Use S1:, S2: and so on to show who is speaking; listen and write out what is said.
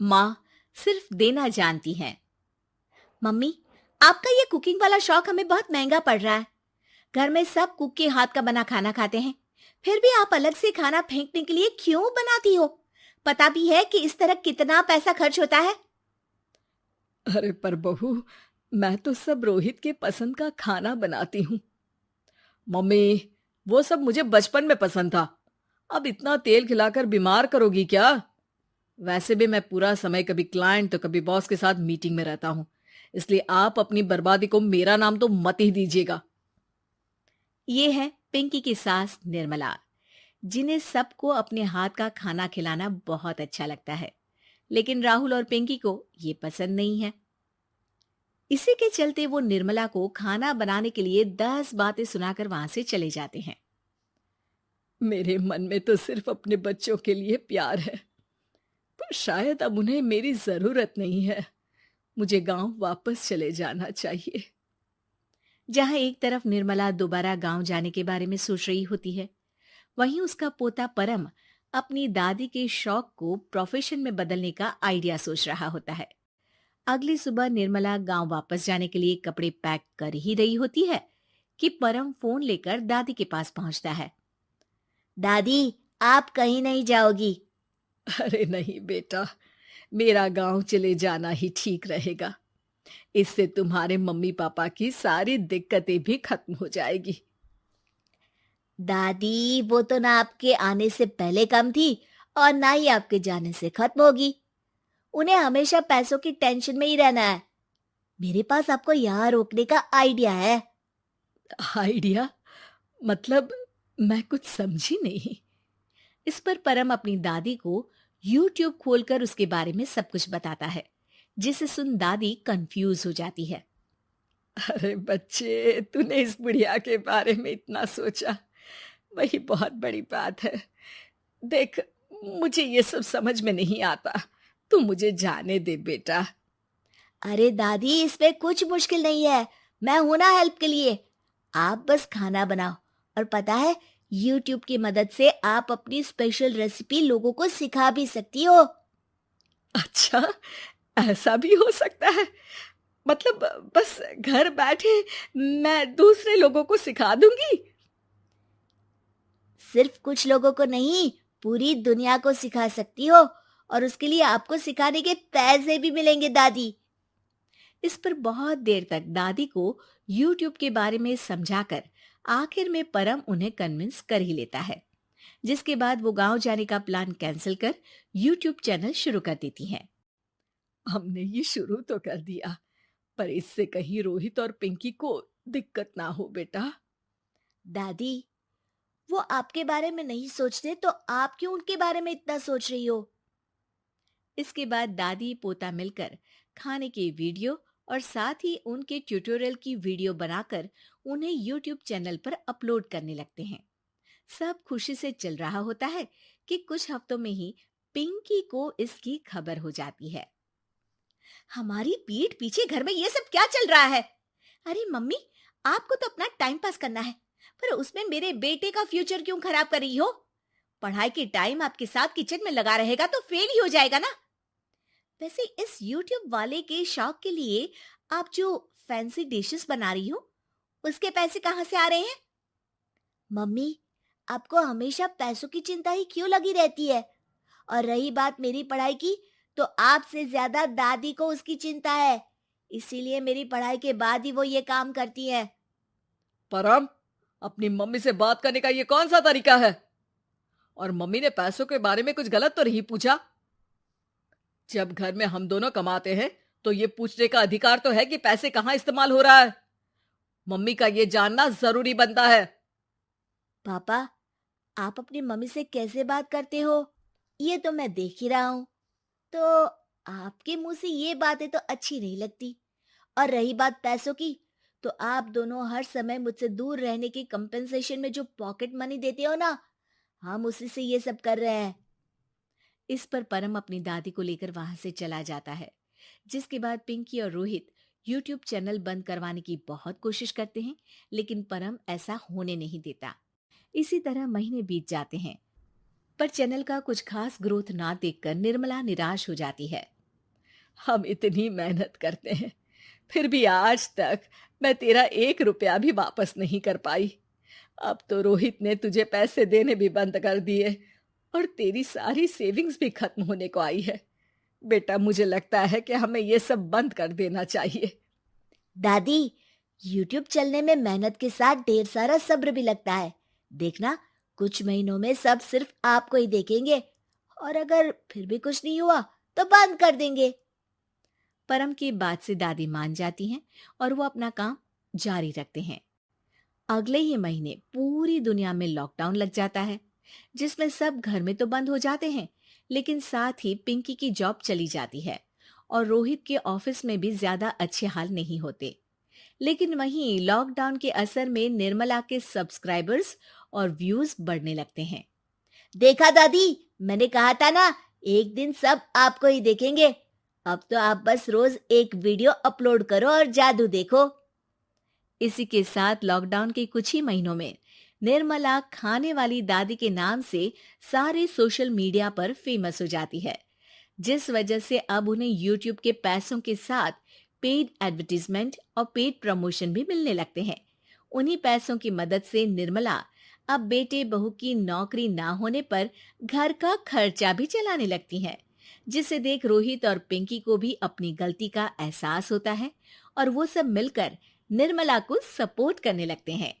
S1: माँ सिर्फ देना जानती हैं। मम्मी, आपका ये कुकिंग वाला शौक हमें बहुत महंगा पड़ रहा है। घर में सब कुक के हाथ का बना खाना खाते हैं, फिर भी आप अलग से खाना फेंकने के लिए क्यों बनाती हो? पता भी है कि इस तरह कितना पैसा खर्च होता है।
S2: अरे पर बहू, मैं तो सब रोहित के पसंद का खाना बनाती हूँ। मम्मी, वो सब मुझे बचपन में पसंद था। अब इतना तेल खिलाकर बीमार करोगी क्या? वैसे भी मैं पूरा समय कभी क्लाइंट तो कभी बॉस के साथ मीटिंग में रहता हूँ। इसलिए आप अपनी बर्बादी को मेरा नाम तो मत ही दीजिएगा।
S1: ये है पिंकी की सास निर्मला, जिन्हें सबको अपने हाथ का खाना खिलाना बहुत अच्छा लगता है, लेकिन राहुल और पिंकी को ये पसंद नहीं है। इसी के चलते वो निर्मला को खाना बनाने के लिए 10 बातें सुनाकर वहां से चले जाते हैं।
S2: मेरे मन में तो सिर्फ अपने बच्चों के लिए प्यार है, पर शायद अब उन्हें मेरी जरूरत नहीं है। मुझे गांव वापस चले जाना चाहिए।
S1: जहां एक तरफ निर्मला दोबारा गांव जाने के बारे में सोच रही होती है, वहीं उसका पोता परम अपनी दादी के शौक को प्रोफेशन में बदलने का आइडिया सोच रहा होता है। अगली सुबह निर्मला गांव वापस जाने के लिए कपड़े पैक कर ही रही होती है कि परम फोन लेकर दादी के पास पहुंचता है। दादी, आप कहीं नहीं जाओगी?
S2: अरे नहीं बेटा, मेरा गांव चले जाना ही ठीक रहेगा। इससे तुम्हारे मम्मी पापा की सारी दिक्कतें भी खत्म हो जाएगी।
S1: दादी, वो तो ना आपके आने से पहले कम थी और ना ही आपके जाने से खत्म होगी। उन्हें हमेशा पैसों की टेंशन में ही रहना है। मेरे पास आपको यहाँ रोकने का आइडिया है।
S2: आइडिया? मतलब मैं कुछ समझी नहीं।
S1: इस पर परम अपनी दादी को YouTube खोलकर उसके बारे में सब कुछ बताता है, जिसे सुन दादी कंफ्यूज हो जाती है।
S2: अरे बच्चे, तूने इस बुढ़िया के बारे में इतना सोचा, वही बहुत बड़ी बात है। देख, मुझे ये सब समझ में नहीं आता। तू मुझे जाने दे बेटा।
S1: अरे दादी, इसमें कुछ मुश्किल नहीं है। मैं हूं ना हेल्प के लिए। आप बस खाना बनाओ, और पता है, YouTube की मदद से आप अपनी स्पेशल रेसिपी लोगों को सिखा भी सकती हो।
S2: अच्छा, ऐसा भी हो सकता है? मतलब बस घर बैठे मैं दूसरे लोगों को सिखा दूंगी?
S1: सिर्फ कुछ लोगों को नहीं, पूरी दुनिया को सिखा सकती हो, और उसके लिए आपको सिखाने के पैसे भी मिलेंगे दादी। इस पर बहुत देर तक दादी को YouTube के बारे में समझाकर आखिर में परम उन्हें कन्विंस कर ही लेता है, जिसके बाद वो गांव जाने का प्लान कैंसिल कर YouTube चैनल शुरू कर देती हैं।
S2: हमने ये शुरू तो कर दिया, पर इससे कहीं रोहित और पिंकी को दिक्कत ना हो बेटा।
S1: दादी, वो आपके बारे में नहीं सोचते तो आप क्यों उनके बारे में इतना सोच रही हो? इसके बाद दादी पोता मिलकर खाने की वीडियो और साथ ही उनके ट्यूटोरियल की वीडियो बनाकर उन्हें YouTube चैनल पर अपलोड करने लगते हैं। सब खुशी से चल रहा होता है कि कुछ हफ्तों में ही पिंकी को इसकी खबर हो जाती है। हमारी पीठ पीछे घर में ये सब क्या चल रहा है? अरे मम्मी, आपको तो अपना टाइम पास करना है, पर उसमें मेरे बेटे का फ्यूचर क्यों खराब कर रही हो? पढ़ाई के टाइम आपके साथ किचन में लगा रहेगा तो फेल ही हो जाएगा ना। वैसे इस YouTube वाले के शौक के लिए आप जो फैंसी डिशेस बना रही हो, उसके पैसे कहाँ से आ रहे हैं? मम्मी, आपको हमेशा पैसों की चिंता ही क्यों लगी रहती है? और रही बात मेरी पढ़ाई की, तो आपसे ज्यादा दादी को उसकी चिंता है। इसीलिए मेरी पढ़ाई के बाद ही वो ये काम करती है।
S2: परम, अपनी मम्मी से बात करने का ये कौन सा तरीका है? और मम्मी ने पैसों के बारे में कुछ गलत तो नहीं पूछा? जब घर में हम दोनों कमाते हैं, तो ये पूछने का अधिकार तो है कि पैसे कहाँ इस्तेमाल हो रहा है। मम्मी का ये जानना जरूरी बनता है।
S1: पापा, आप अपनी मम्मी से कैसे बात करते हो, ये तो मैं देख ही रहा हूँ। तो आपके मुंह से ये बातें तो अच्छी नहीं लगती। और रही बात पैसों की, तो आप दोनों हर समय मुझसे दूर रहने की कंपेंसेशन में जो पॉकेट मनी देते हो ना, हम उसी से ये सब कर रहे हैं। इस पर परम अपनी दादी को लेकर वहां से चला जाता है, जिसके बाद पिंकी और रोहित YouTube चैनल बंद करवाने की बहुत कोशिश करते हैं, लेकिन परम ऐसा होने नहीं देता। इसी तरह महीने बीत जाते हैं। पर चैनल का कुछ खास ग्रोथ ना देखकर निर्मला निराश हो जाती है।
S2: हम इतनी मेहनत करते हैं, फिर भी आज तक मैं तेरा 1 रुपया भी वापस नहीं कर पाई। अब तो रोहित ने तुझे पैसे देने भी बंद कर दिए और तेरी सारी सेविंग्स भी खत्म होने को आई है। बेटा, मुझे लगता है कि हमें ये सब बंद कर देना चाहिए।
S1: दादी, यूट्यूब चलने में मेहनत के साथ ढेर सारा सब्र भी लगता है। देखना, कुछ महीनों में सब सिर्फ आपको ही देखेंगे, और अगर फिर भी कुछ नहीं हुआ तो बंद कर देंगे। परम की बात से दादी मान जाती हैं और वो अपना काम जारी रखते हैं। अगले ही महीने पूरी दुनिया में लॉकडाउन लग जाता है, जिसमें सब घर में तो बंद हो जाते हैं, लेकिन साथ ही पिंकी की जॉब चली जाती है और रोहित के ऑफिस में भी ज्यादा अच्छे हाल नहीं होते। लेकिन वहीं लॉकडाउन के असर में निर्मला के सब्सक्राइबर्स और व्यूज बढ़ने लगते हैं। देखा दादी, मैंने कहा था ना, एक दिन सब आपको ही देखेंगे। अब तो आप बस रोज एक वीडियो अपलोड करो और जादू देखो। इसी के साथ लॉकडाउन के कुछ ही महीनों में निर्मला खाने वाली दादी के नाम से सारे सोशल मीडिया पर फेमस हो जाती है, जिस वजह से अब उन्हें यूट्यूब के पैसों के साथ पेड एडवर्टीजमेंट और पेड प्रमोशन भी मिलने लगते हैं। उन्हीं पैसों की मदद से निर्मला अब बेटे बहू की नौकरी ना होने पर घर का खर्चा भी चलाने लगती हैं, जिसे देख रोहित और पिंकी को भी अपनी गलती का एहसास होता है और वो सब मिलकर निर्मला को सपोर्ट करने लगते हैं।